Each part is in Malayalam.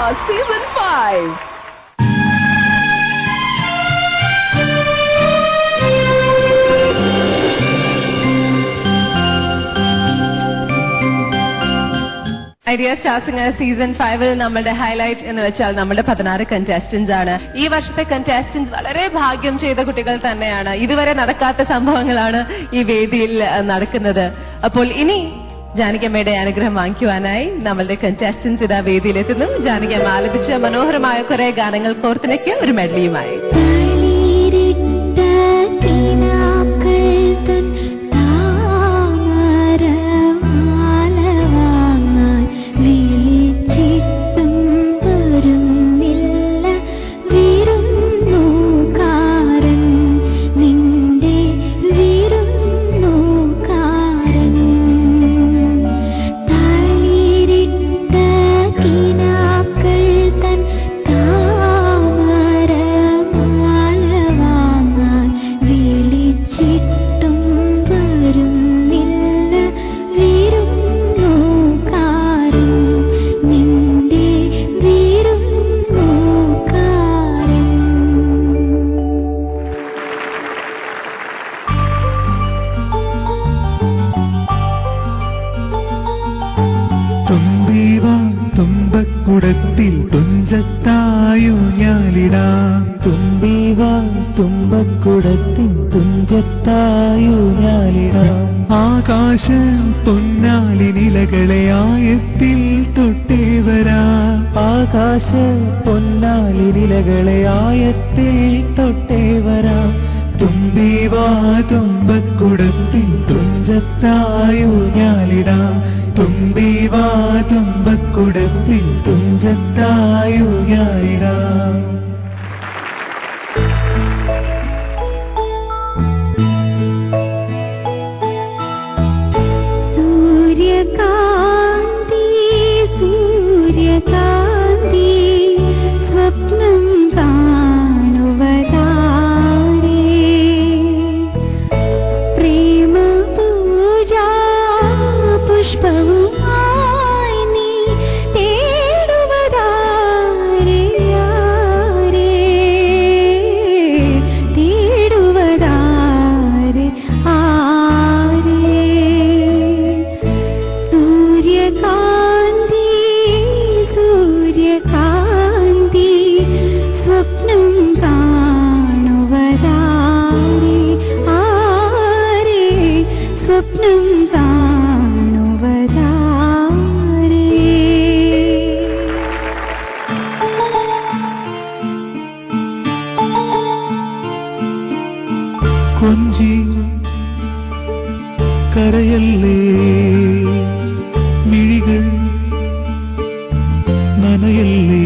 Season 5. Idea star singer season 5-ൽ നമ്മുടെ ഹൈലൈറ്റ് എന്ന് വെച്ചാൽ നമ്മുടെ 16 കണ്ടസ്റ്റന്റ്സ് ആണ്. ഈ വർഷത്തെ കണ്ടസ്റ്റന്റ്സ് വളരെ ഭാഗ്യം ചെയ്ത കുട്ടികൾ തന്നെയാണ്. ഇതുവരെ നടക്കാത്ത സംഭവങ്ങളാണ് ഈ വേദിയിൽ നടക്കുന്നത്. അപ്പോൾ ഇനി ജാനകിയമ്മയുടെ അനുഗ്രഹം വാങ്ങിക്കുവാനായി നമ്മളുടെ കണ്ടസ്റ്റന്റ്സ് ഇതാ വേദിയിലെത്തുന്നു. ജാനകിയമ്മ ആലപിച്ച മനോഹരമായ കുറെ ഗാനങ്ങൾ കോർത്തിണയ്ക്ക് ഒരു മെഡലിയുമായി. തുമ്പക്കുടത്തിൽ തുഞ്ചത്തായൂഞ്ഞാലിടാം. തുമ്പീവാ തുമ്പക്കുടത്തിൽ തുഞ്ചത്തായൂഞ്ഞാലിടാം. ആകാശ പൊന്നാലിനിലകളെ ആയത്തിൽ തൊട്ടേ വരാം. ആകാശ പൊന്നാലിനിലകളെ ആയത്തിൽ തൊട്ടേ വരാം. തുമ്പീവാ തുമ്പക്കുടത്തിൽ തുഞ്ചത്തായൂഞ്ഞാലിടാം. തുമ്പീവാ തുമ്പക്കുടത്തിൽ തുഞ്ചത്തായൂഞ്ഞാലിടാം. സൂര്യകാന്തി സൂര്യകാന്തി സ്വപ്നം കാണുവതാരേ. പ്രേമ പൂജാ പുഷ്പവുമായി നീ തേടുവതാരേ. തേടുവതാരേ ആരേ. സൂര്യകാന്തി സൂര്യകാന്തി സ്വപ്നം കാണുവതാരേ. ആരേ സ്വപ്നം കാണുവതാരേ. കൊഞ്ചി കരയല്ലേ, മിഴികൾ നനയല്ലേ,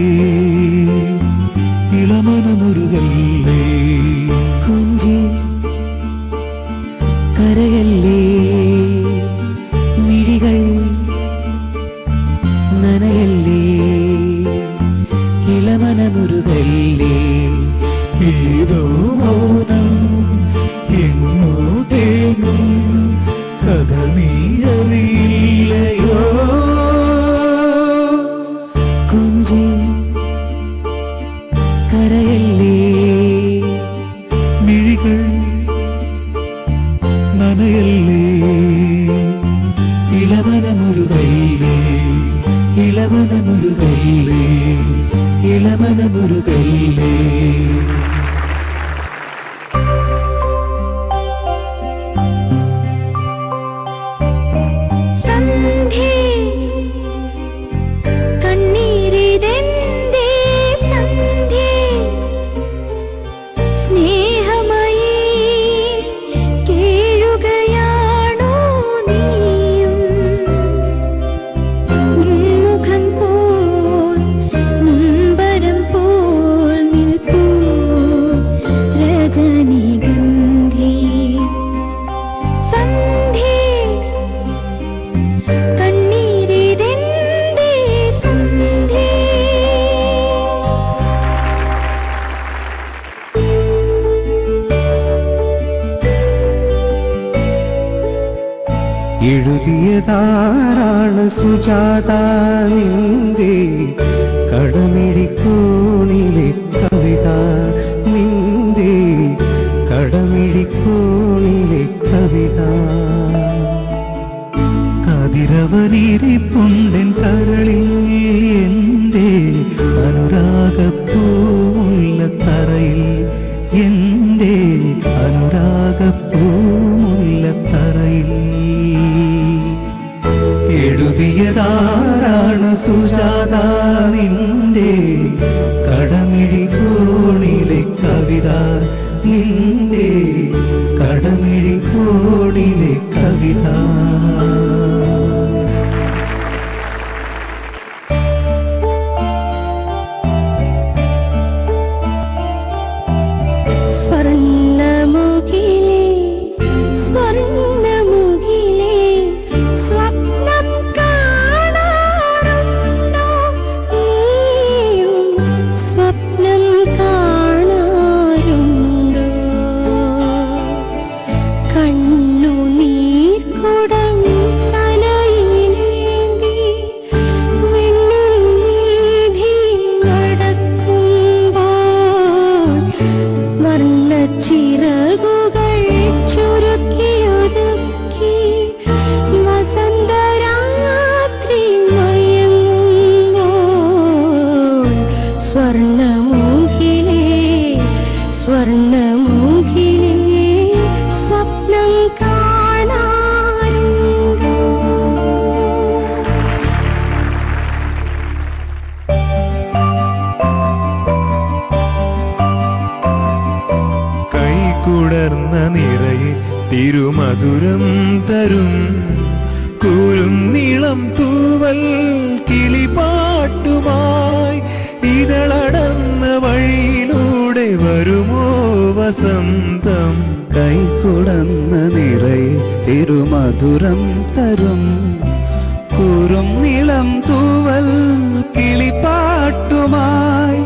ഇളമനമുരുകല്ലേ. കൊഞ്ചി കരയല്ലേ, മിഴികൾ നനയല്ലേ, ഇളമനമുരുകല്ലേ. ഏതോ മൗനം എങ്ങോ തേങ്ങും കഥ നീയറിയില്ലയോ. കൊഞ്ചി കരയല്ലേ, മിഴികൾ നനയല്ലേ, ഇളമനമുരുകല്ലേ, ഇളമനമുരുകല്ലേ, ഇളമനമുരുകല്ലേ. എഴുതിയതാരാണ് സുജാത നിന്റെ കടമേ. അവനിരിപ്പുണ്ടൻ കരളിൽ എന്റെ അനുരാഗപ്പൂമുള്ള തറയിൽ എന്റെ അനുരാഗപ്പൂമുള്ള തറയിൽ എഴുതിയതാരാണ് സുജാത നിന്റെ കടമിഴി കോണിലെ കവിത നിന്റെ കടമിഴി കോണിലെ കവിത കുടർന്ന നിറയെ തിരുമധുരം തരും കൂരും നീളം തൂവൽ കിളിപാട്ടുമായി ഇതളടർന്ന വഴിയിലൂടെ വരുമോ വസന്തം കൈക്കുടന്ന നിറയെ തിരുമധുരം തരും കൂറും നീളം തൂവൽ കിളിപ്പാട്ടുമായി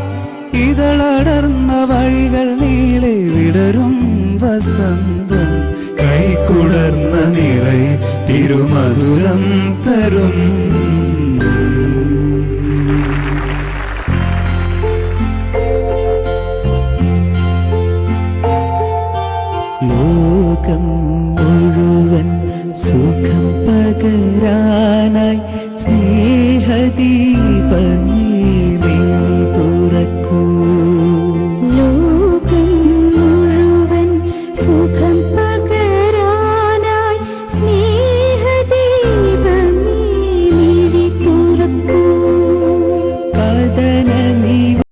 ഇതളടർന്ന വഴികൾ നീളെ വിടരും വസന്തം കൈക്കുടർന്ന നിറയെ തിരുമധുരം തരും ലോകം മുഴുവൻ സുഖം പകരാനായി സ്നേഹദീപം